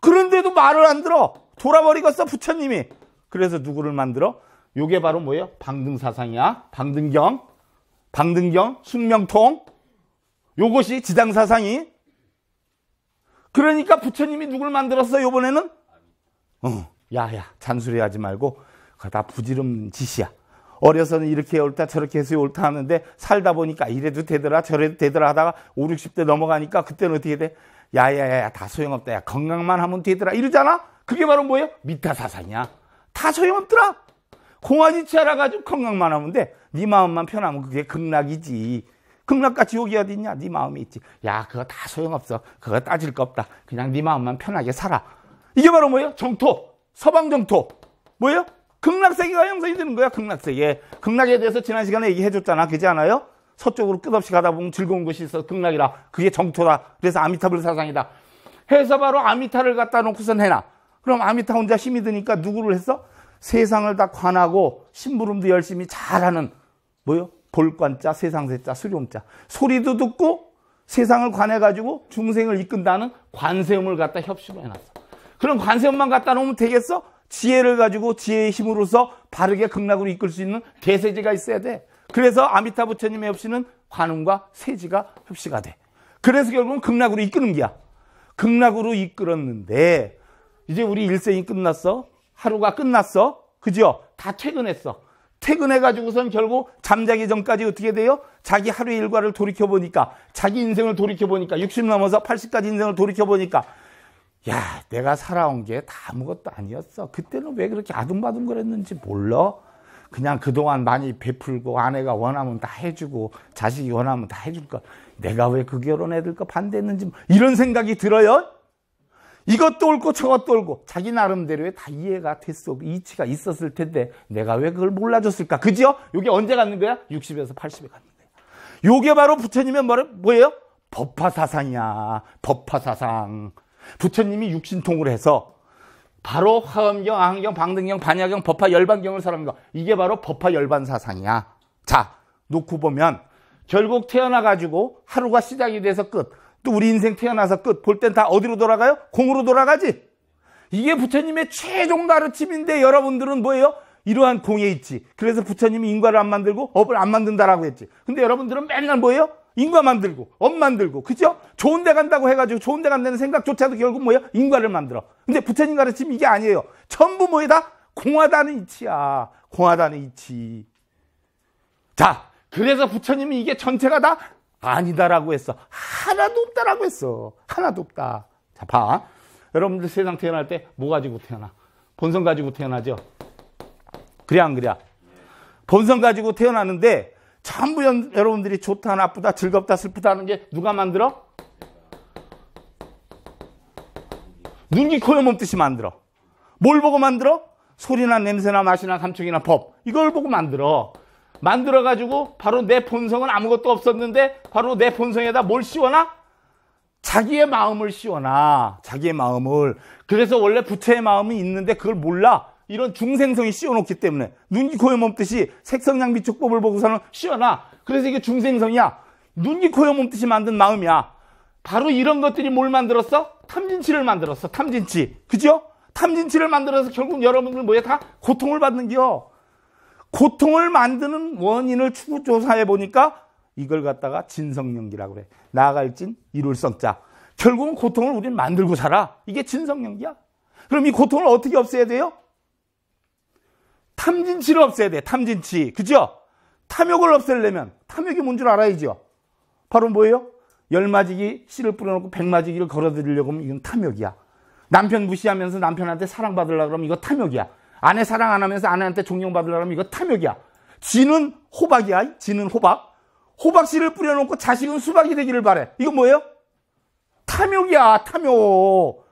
그런데도 말을 안 들어. 돌아버리겠어 부처님이. 그래서 누구를 만들어? 요게 바로 뭐예요? 방등사상이야. 방등경, 숙명통. 요것이 지장사상이. 그러니까 부처님이 누굴 만들었어 요번에는? 야야 잔소리하지 말고 그거 다 부지런 짓이야. 어려서는 이렇게 옳다 저렇게 해서 옳다 하는데 살다 보니까 이래도 되더라 저래도 되더라 하다가 5, 60대 넘어가니까 그때는 어떻게 돼? 야야야 다 소용없다. 야 건강만 하면 되더라 이러잖아. 그게 바로 뭐예요? 미타사상이야. 다 소용없더라. 공화지치 알아가지고 건강만 하면 돼. 네 마음만 편하면 그게 극락이지. 극락과 지옥이 어디 있냐? 네 마음에 있지. 야 그거 다 소용없어. 그거 따질 거 없다. 그냥 네 마음만 편하게 살아. 이게 바로 뭐예요? 정토. 서방 정토. 뭐예요? 극락세계가 형성이 되는 거야. 극락세계. 극락에 대해서 지난 시간에 얘기해 줬잖아. 그렇지 않아요? 서쪽으로 끝없이 가다 보면 즐거운 곳이 있어. 극락이라. 그게 정토다. 그래서 아미타불 사상이다. 해서 바로 아미타를 갖다 놓고선 해놔. 그럼 아미타 혼자 힘이 드니까 누구를 했어? 세상을 다 관하고 심부름도 열심히 잘하는 뭐요? 볼관자, 세상세자, 수룡자. 소리도 듣고 세상을 관해가지고 중생을 이끈다는 관세음을 갖다 협시로 해놨어. 그럼 관세음만 갖다 놓으면 되겠어? 지혜를 가지고 지혜의 힘으로서 바르게 극락으로 이끌 수 있는 대세지가 있어야 돼. 그래서 아미타 부처님의 협시는 관음과 세지가 협시가 돼. 그래서 결국은 극락으로 이끄는 거야. 극락으로 이끌었는데 이제 우리 일생이 끝났어. 하루가 끝났어. 그죠? 다 퇴근했어. 퇴근해가지고선 결국 잠자기 전까지 어떻게 돼요? 자기 하루의 일과를 돌이켜보니까 자기 인생을 돌이켜보니까 60 넘어서 80까지 인생을 돌이켜보니까 야, 내가 살아온 게 다 아무것도 아니었어. 그때는 왜 그렇게 아둥바둥 그랬는지 몰라? 그냥 그동안 많이 베풀고 아내가 원하면 다 해주고 자식이 원하면 다 해줄 거. 내가 왜 그 결혼 애들 거 반대했는지 이런 생각이 들어요? 이것도 옳고 저것도 옳고 자기 나름대로의 다 이해가 됐어. 이치가 있었을 텐데 내가 왜 그걸 몰라줬을까? 그죠? 이게 언제 갖는 거야? 60에서 80에 갖는 거야. 요게 바로 부처님의 뭐예요? 법화사상이야. 법화사상. 부처님이 육신통을 해서 바로 화엄경, 아한경, 방등경, 반야경, 법화 열반경을 설하는 거. 이게 바로 법화 열반사상이야. 자, 놓고 보면 결국 태어나가지고 하루가 시작이 돼서 끝. 또 우리 인생 태어나서 끝. 볼 땐 다 어디로 돌아가요? 공으로 돌아가지. 이게 부처님의 최종 가르침인데 여러분들은 뭐예요? 이러한 공에 있지. 그래서 부처님이 인과를 안 만들고 업을 안 만든다라고 했지. 근데 여러분들은 맨날 뭐예요? 인과 만들고 업 만들고, 그죠? 좋은 데 간다고 해가지고 좋은 데 간다는 생각조차도 결국 뭐예요? 인과를 만들어. 근데 부처님 가르침 이게 아니에요. 전부 뭐에다? 공하다는 이치야. 공하다는 이치. 자, 그래서 부처님이 이게 전체가 다 아니다라고 했어. 하나도 없다라고 했어. 하나도 없다. 자, 봐. 여러분들 세상 태어날 때 뭐 가지고 태어나? 본성 가지고 태어나죠? 그래 안 그래? 본성 가지고 태어나는데 전부 여러분들이 좋다, 나쁘다, 즐겁다, 슬프다 하는 게 누가 만들어? 눈, 귀, 코, 여, 몸, 뜻이 만들어. 뭘 보고 만들어? 소리나 냄새나 맛이나 감촉이나 법. 이걸 보고 만들어. 만들어가지고 바로 내 본성은 아무것도 없었는데 바로 내 본성에다 뭘 씌워놔? 자기의 마음을 씌워놔. 자기의 마음을. 그래서 원래 부처의 마음이 있는데 그걸 몰라. 이런 중생성이 씌워놓기 때문에 눈, 귀, 코, 여, 몸, 뜻이 색성양 비축법을 보고서는 씌워놔. 그래서 이게 중생성이야. 눈, 귀, 코, 여, 몸, 뜻이 만든 마음이야. 바로 이런 것들이 뭘 만들었어? 탐진치를 만들었어. 탐진치. 그죠? 탐진치를 만들어서 결국 여러분들 뭐야? 다 고통을 받는겨. 고통을 만드는 원인을 추구 조사해 보니까 이걸 갖다가 진성연기라고 그래. 나아갈 진, 이룰 성자. 결국은 고통을 우리는 만들고 살아. 이게 진성연기야. 그럼 이 고통을 어떻게 없애야 돼요? 탐진치를 없애야 돼. 탐진치. 그죠? 탐욕을 없애려면 탐욕이 뭔 줄 알아야죠. 바로 뭐예요? 열맞이기 씨를 뿌려놓고 백맞이기를 걸어드리려고 하면 이건 탐욕이야. 남편 무시하면서 남편한테 사랑받으려고 하면 이거 탐욕이야. 아내 사랑 안 하면서 아내한테 존경받으려고 하면 이거 탐욕이야. 쥐는 호박이야. 쥐는 호박. 호박씨를 뿌려놓고 자식은 수박이 되기를 바래. 이건 뭐예요? 탐욕이야. 탐욕.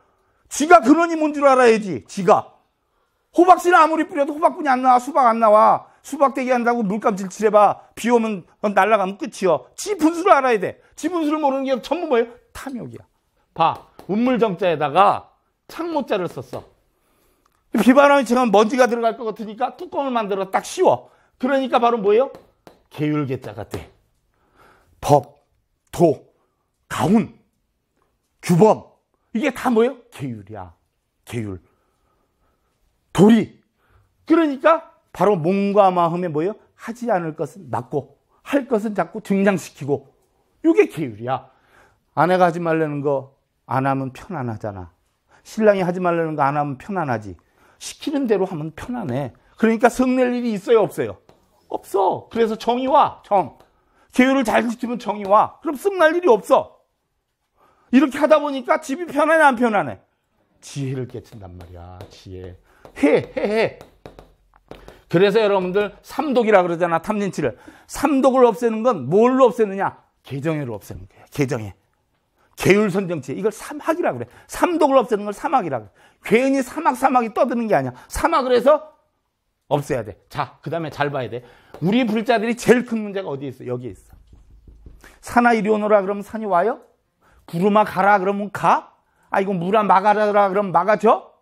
쥐가 근원이 뭔 줄 알아야지. 쥐가. 호박씨는 아무리 뿌려도 호박뿐이 안 나와. 수박 안 나와. 수박 되게 한다고 물감질 칠해봐. 비 오면 날아가면 끝이요. 지 분수를 알아야 돼. 지 분수를 모르는 게 전부 뭐예요? 탐욕이야. 봐. 운물정자에다가 창모자를 썼어. 비바람이 지금 먼지가 들어갈 것 같으니까 뚜껑을 만들어 딱 씌워. 그러니까 바로 뭐예요? 계율계자가 돼. 법, 도, 가훈, 규범. 이게 다 뭐예요? 계율이야. 계율. 도리. 그러니까 바로 몸과 마음에 뭐예요? 하지 않을 것은 막고 할 것은 자꾸 등장시키고. 이게 계율이야. 아내가 하지 말라는 거 안 하면 편안하잖아. 신랑이 하지 말라는 거 안 하면 편안하지. 시키는 대로 하면 편안해. 그러니까 성낼 일이 있어요, 없어요? 없어. 그래서 정이 와. 정. 계율을 잘 지키면 정이 와. 그럼 썩날 일이 없어. 이렇게 하다 보니까 집이 편안해, 안 편안해? 지혜를 깨친단 말이야. 지혜. 해. 그래서 여러분들 삼독이라 그러잖아. 탐진치를. 삼독을 없애는 건 뭘로 없애느냐? 개정해로 없애는 거야. 개정해. 계율선정치. 이걸 삼학이라 그래. 삼독을 없애는 걸 삼학이라 그래. 괜히 사막이 떠드는 게 아니야. 삼학을 해서 없애야 돼. 자, 그 다음에 잘 봐야 돼. 우리 불자들이 제일 큰 문제가 어디에 있어? 여기에 있어. 산아 이리 오너라 그러면 산이 와요? 구름아 가라 그러면 가? 이거 물아 막아라 그러면 막아줘?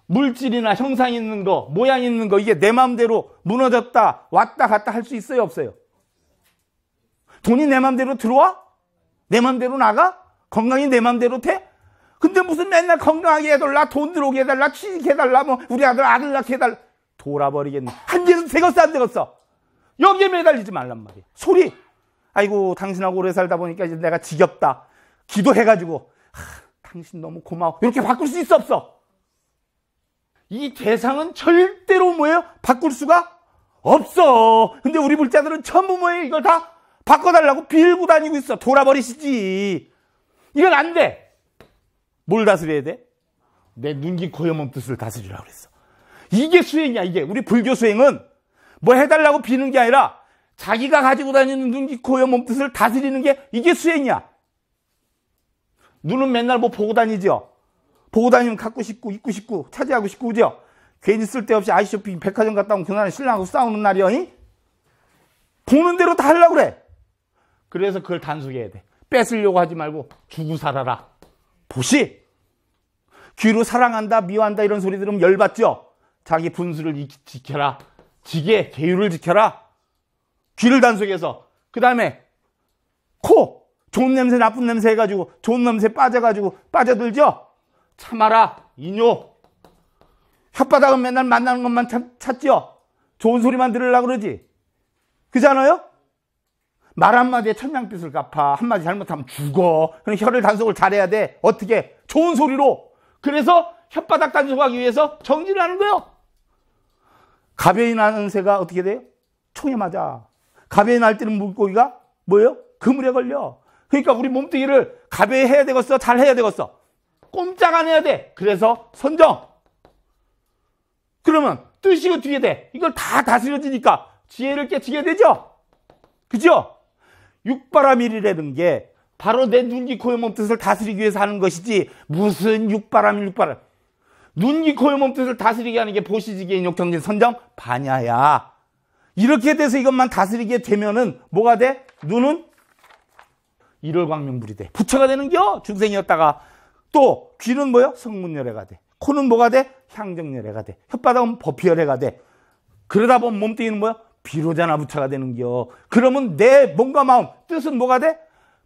물질이나 형상 있는 거, 모양 있는 거, 이게 내 마음대로 무너졌다, 왔다 갔다 할 수 있어요, 없어요? 돈이 내 마음대로 들어와? 내 마음대로 나가? 건강이 내 마음대로 돼? 근데 무슨 맨날 건강하게 해달라, 돈 들어오게 해달라, 취직해달라, 뭐 우리 아들 낳게 해달라. 돌아버리겠네. 한 개는 되겠어, 안 되겠어? 여기에 매달리지 말란 말이야. 소리. 아이고, 당신하고 오래 살다 보니까 이제 내가 지겹다. 기도해가지고, 당신 너무 고마워. 이렇게 바꿀 수 있어, 없어? 이 대상은 절대로 뭐예요? 바꿀 수가 없어. 근데 우리 불자들은 전부 뭐예요? 이걸 다 바꿔달라고 빌고 다니고 있어. 돌아버리시지. 이건 안 돼. 뭘 다스려야 돼? 내 눈, 귀, 코, 혀, 몸, 뜻을 다스리라고 그랬어. 이게 수행이야, 이게. 우리 불교 수행은 뭐 해달라고 비는 게 아니라 자기가 가지고 다니는 눈, 귀, 코, 혀, 몸, 뜻을 다스리는 게 이게 수행이야. 눈은 맨날 뭐 보고 다니죠? 보고 다니면 갖고 싶고, 입고 싶고, 차지하고 싶고, 그죠? 괜히 쓸데없이 아이쇼핑 백화점 갔다 오면 그날은 신랑하고 싸우는 날이야, 보는 대로 다 하려고 그래. 그래서 그걸 단속해야 돼. 뺏으려고 하지 말고 주고 살아라. 보시. 귀로 사랑한다, 미워한다 이런 소리 들으면 열받죠? 자기 분수를 지켜라. 지게, 계율을 지켜라. 귀를 단속해서. 그 다음에 코. 좋은 냄새, 나쁜 냄새 해가지고 좋은 냄새 빠져가지고 빠져들죠? 참아라. 이뇨. 혓바닥은 맨날 만나는 것만 찾죠? 좋은 소리만 들으려고 그러지. 그잖아요? 말 한마디에 천냥빚을 갚아. 한마디 잘못하면 죽어. 그럼 혀를 단속을 잘해야 돼. 어떻게? 좋은 소리로. 그래서 혓바닥 단속하기 위해서 정진을 하는 거예요. 가벼이 나는 새가 어떻게 돼요? 총에 맞아. 가벼이 날뛰는 물고기가 뭐예요? 그물에 걸려. 그러니까 우리 몸뚱이를 가벼이 해야 되겠어? 잘 해야 되겠어? 꼼짝 안 해야 돼. 그래서 선정. 그러면 뜻이 어떻게 돼? 이걸 다 다스려지니까 지혜를 깨치게 되죠? 그죠? 육바람일이라는 게 바로 내 눈, 귀, 코, 혀, 몸, 뜻을 다스리기 위해서 하는 것이지 무슨 육바람일. 눈, 귀, 코, 혀, 몸, 뜻을 다스리게 하는 게 보시지기, 인욕, 정진, 선정, 반야야. 이렇게 돼서 이것만 다스리게 되면은 뭐가 돼? 눈은 일월광명불이 돼. 부처가 되는겨? 중생이었다가. 또 귀는 뭐요? 성문열애가 돼. 코는 뭐가 돼? 향정열애가 돼. 혓바닥은 법희열애가 돼. 그러다 보면 몸뚱이는 뭐야? 비로자나 부처가 되는겨. 그러면 내 몸과 마음, 뜻은 뭐가 돼?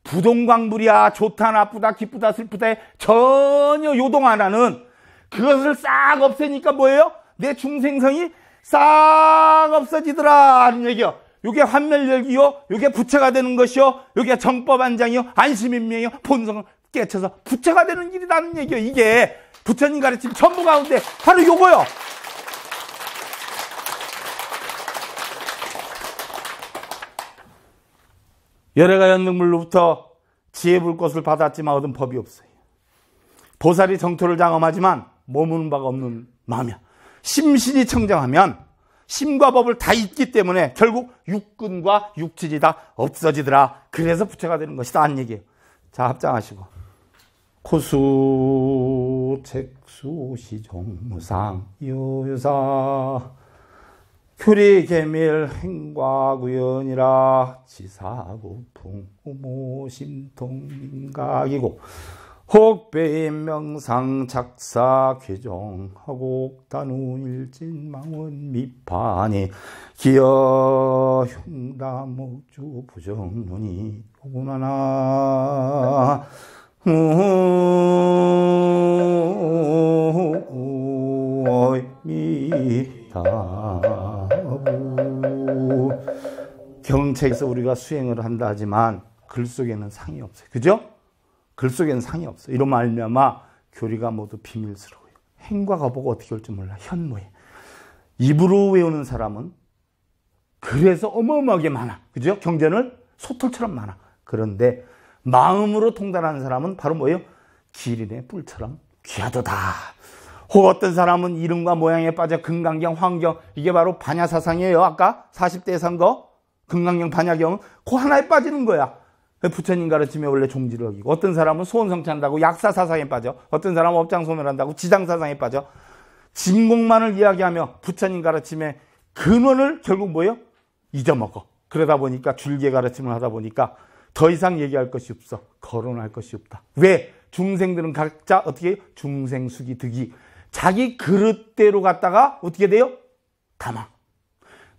부동광불이야. 좋다, 나쁘다, 기쁘다, 슬프다에 전혀 요동 안 하는 그것을 싹 없애니까 뭐예요? 내 중생성이 싹 없어지더라 하는 얘기요. 요게 환멸열기요. 요게 부처가 되는 것이요. 요게 정법안장이요. 안심인명이요. 본성을 깨쳐서 부처가 되는 길이라는 얘기요. 이게 부처님 가르침 전부 가운데 바로 요거요. 열애가 연능물로부터 지혜불꽃을 받았지만 얻은 법이 없어요. 보살이 정토를 장엄하지만 머무는 바가 없는 마음이야. 심신이 청정하면 심과 법을 다 잊기 때문에 결국 육근과 육질이 다 없어지더라. 그래서 부처가 되는 것이다 하는 얘기예요. 자, 합장하시고. 코수 책수 시종무상 요유사 교리 계밀 행과구연이라 지사고풍 우모심통민각이고 혹배인 명상 작사 괴정하고 단우일진망원 미판이 기여 흉다목주 부정론이 오구나나 경책에서 우리가 수행을 한다 하지만 글 속에는 상이 없어요. 그죠? 글 속에는 상이 없어요. 이런 말미암아 교리가 모두 비밀스러워요. 행과 거보가 어떻게 올지 몰라. 현모에. 입으로 외우는 사람은 그래서 어마어마하게 많아. 그죠? 경전을 소털처럼 많아. 그런데 마음으로 통달하는 사람은 바로 뭐예요? 기린의 뿔처럼 귀하도다. 혹 어떤 사람은 이름과 모양에 빠져 금강경, 황경, 이게 바로 반야사상이에요. 아까 40대에 산 거. 금강경, 반야경, 그 하나에 빠지는 거야. 부처님 가르침에 원래 종지를 어기고, 어떤 사람은 소원성취한다고 약사사상에 빠져, 어떤 사람은 업장소멸한다고 지장사상에 빠져, 진공만을 이야기하며 부처님 가르침의 근원을 결국 뭐예요? 잊어먹어. 그러다 보니까 줄기의 가르침을 하다 보니까 더 이상 얘기할 것이 없어. 거론할 것이 없다. 왜? 중생들은 각자 어떻게 해요? 중생수기 득이 자기 그릇대로 갔다가 어떻게 돼요? 담아.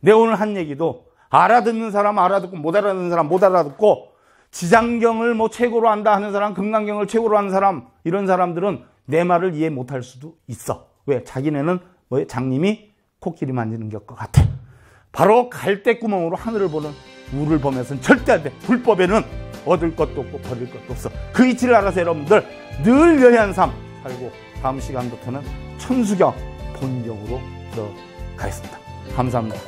내가 오늘 한 얘기도 알아듣는 사람 알아듣고 못 알아듣는 사람 못 알아듣고 지장경을 뭐 최고로 한다 하는 사람, 금강경을 최고로 하는 사람, 이런 사람들은 내 말을 이해 못할 수도 있어. 왜? 자기네는 뭐 장님이 코끼리 만지는 것 같아. 바로 갈대구멍으로 하늘을 보는 우를 보면서는 절대 안 돼. 불법에는 얻을 것도 없고 버릴 것도 없어. 그 이치를 알아서 여러분들 늘 여해한 삶 살고 다음 시간부터는 천수경 본경으로 들어가겠습니다. 감사합니다.